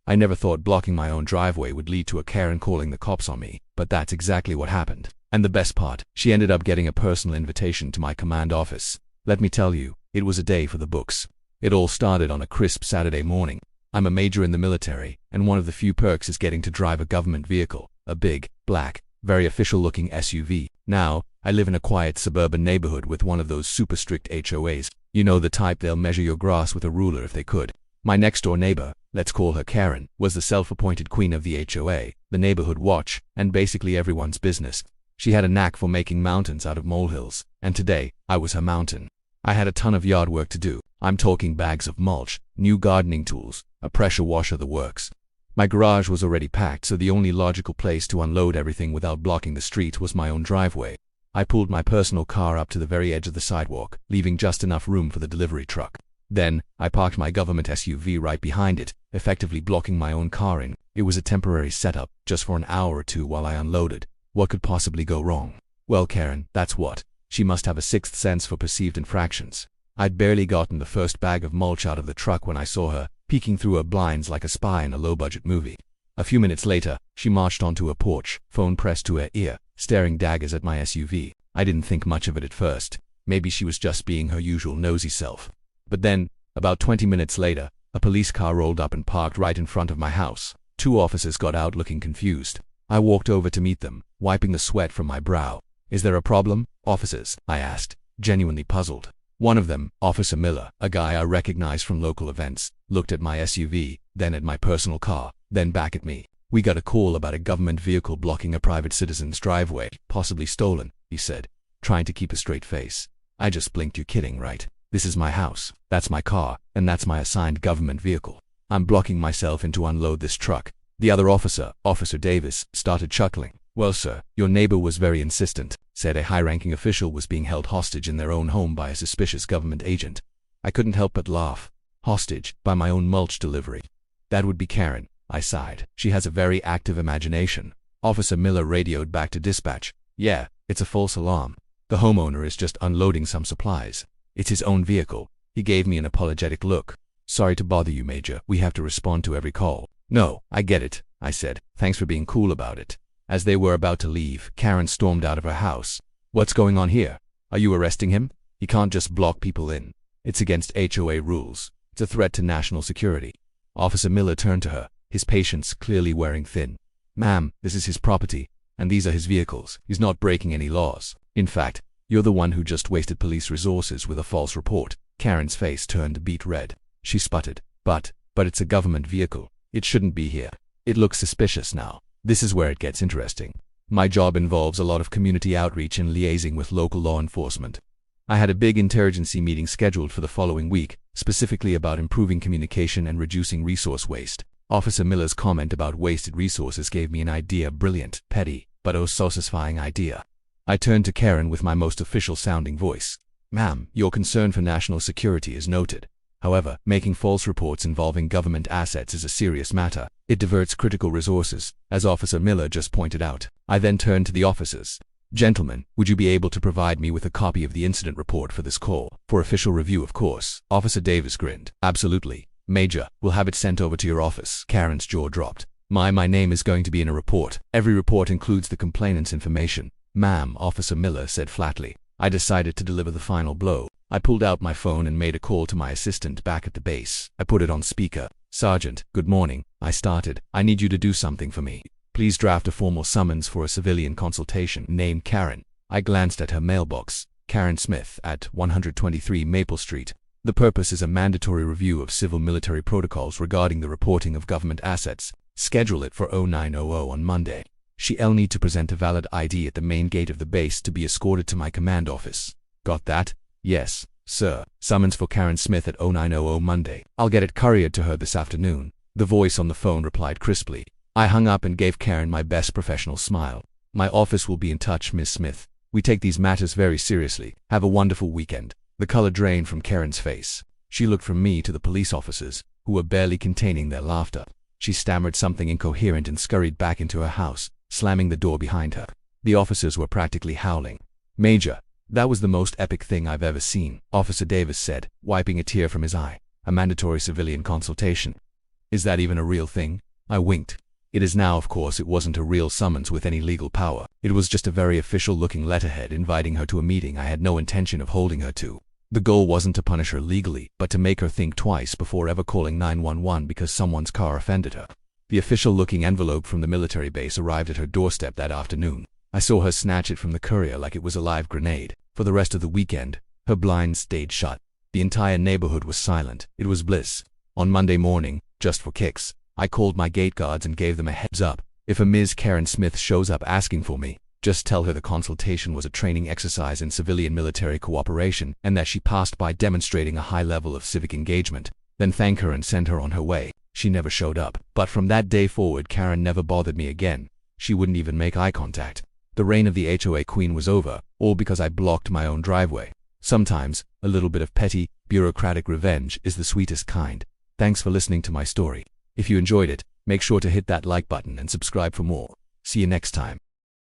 I never thought blocking my own driveway would lead to a Karen calling the cops on me, but that's exactly what happened. And the best part, she ended up getting a personal invitation to my command office. Let me tell you, it was a day for the books. It all started on a crisp Saturday morning. I'm a major in the military, and one of the few perks is getting to drive a government vehicle, a big, black, very official-looking SUV. Now, I live in a quiet suburban neighborhood with one of those super strict HOAs. You know the type they'll measure your grass with a ruler if they could. My next-door neighbor, let's call her Karen, was the self-appointed queen of the HOA, the neighborhood watch, and basically everyone's business. She had a knack for making mountains out of molehills, and today, I was her mountain. I had a ton of yard work to do. I'm talking bags of mulch, new gardening tools, a pressure washer, the works. My garage was already packed, so the only logical place to unload everything without blocking the street was my own driveway. I pulled my personal car up to the very edge of the sidewalk, leaving just enough room for the delivery truck. Then, I parked my government SUV right behind it, effectively blocking my own car in. It was a temporary setup, just for an hour or two while I unloaded. What could possibly go wrong? Well, Karen, that's what. She must have a sixth sense for perceived infractions. I'd barely gotten the first bag of mulch out of the truck when I saw her, peeking through her blinds like a spy in a low-budget movie. A few minutes later, she marched onto her porch, phone pressed to her ear, staring daggers at my SUV. I didn't think much of it at first. Maybe she was just being her usual nosy self. But then, about 20 minutes later, a police car rolled up and parked right in front of my house. Two officers got out looking confused. I walked over to meet them, wiping the sweat from my brow. "Is there a problem, officers?" I asked, genuinely puzzled. One of them, Officer Miller, a guy I recognized from local events, looked at my SUV, then at my personal car, then back at me. "We got a call about a government vehicle blocking a private citizen's driveway, possibly stolen," he said, trying to keep a straight face. I just blinked. "You're kidding, right? This is my house, that's my car, and that's my assigned government vehicle. I'm blocking myself in to unload this truck." The other officer, Officer Davis, started chuckling. "Well, sir, your neighbor was very insistent, said a high-ranking official was being held hostage in their own home by a suspicious government agent." I couldn't help but laugh. Hostage by my own mulch delivery. "That would be Karen," I sighed. "She has a very active imagination." Officer Miller radioed back to dispatch. "Yeah, it's a false alarm. The homeowner is just unloading some supplies. It's his own vehicle." He gave me an apologetic look. "Sorry to bother you, Major. We have to respond to every call." "No, I get it," I said. "Thanks for being cool about it." As they were about to leave, Karen stormed out of her house. "What's going on here? Are you arresting him? He can't just block people in. It's against HOA rules. It's a threat to national security." Officer Miller turned to her, his patience clearly wearing thin. "Ma'am, this is his property, and these are his vehicles. He's not breaking any laws. In fact, you're the one who just wasted police resources with a false report." Karen's face turned a beet red. She sputtered. But it's a government vehicle. It shouldn't be here. It looks suspicious now." This is where it gets interesting. My job involves a lot of community outreach and liaising with local law enforcement. I had a big interagency meeting scheduled for the following week, specifically about improving communication and reducing resource waste. Officer Miller's comment about wasted resources gave me an idea, brilliant, petty, but oh so satisfying idea. I turned to Karen with my most official-sounding voice. "Ma'am, your concern for national security is noted. However, making false reports involving government assets is a serious matter. It diverts critical resources, as Officer Miller just pointed out." I then turned to the officers. "Gentlemen, would you be able to provide me with a copy of the incident report for this call? For official review, of course." Officer Davis grinned. "Absolutely. Major, we'll have it sent over to your office." Karen's jaw dropped. My name is going to be in a report. Every report includes the complainant's information." "Ma'am," Officer Miller said flatly. I decided to deliver the final blow. I pulled out my phone and made a call to my assistant back at the base. I put it on speaker. "Sergeant, good morning," I started. "I need you to do something for me. Please draft a formal summons for a civilian consultation named Karen." I glanced at her mailbox. "Karen Smith at 123 Maple Street. The purpose is a mandatory review of civil-military protocols regarding the reporting of government assets. Schedule it for 0900 on Monday. She'll need to present a valid ID at the main gate of the base to be escorted to my command office." "Got that?" "Yes, sir. Summons for Karen Smith at 0900 Monday. I'll get it couriered to her this afternoon." The voice on the phone replied crisply. I hung up and gave Karen my best professional smile. "My office will be in touch, Miss Smith. We take these matters very seriously. Have a wonderful weekend." The color drained from Karen's face. She looked from me to the police officers, who were barely containing their laughter. She stammered something incoherent and scurried back into her house, slamming the door behind her. The officers were practically howling. "Major, that was the most epic thing I've ever seen," Officer Davis said, wiping a tear from his eye. "A mandatory civilian consultation. Is that even a real thing? I winked. It is now, of course. It wasn't a real summons with any legal power. It was just a very official-looking letterhead inviting her to a meeting I had no intention of holding her to. The goal wasn't to punish her legally, but to make her think twice before ever calling 911 because someone's car offended her. The official-looking envelope from the military base arrived at her doorstep that afternoon. I saw her snatch it from the courier like it was a live grenade. For the rest of the weekend, her blinds stayed shut. The entire neighborhood was silent. It was bliss. On Monday morning, just for kicks, I called my gate guards and gave them a heads up. If a Ms. Karen Smith shows up asking for me, just tell her the consultation was a training exercise in civilian-military cooperation and that she passed by demonstrating a high level of civic engagement. Then thank her and send her on her way. She never showed up. But from that day forward, Karen never bothered me again. She wouldn't even make eye contact. The reign of the HOA queen was over, all because I blocked my own driveway. Sometimes, a little bit of petty, bureaucratic revenge is the sweetest kind. Thanks for listening to my story. If you enjoyed it, make sure to hit that like button and subscribe for more. See you next time.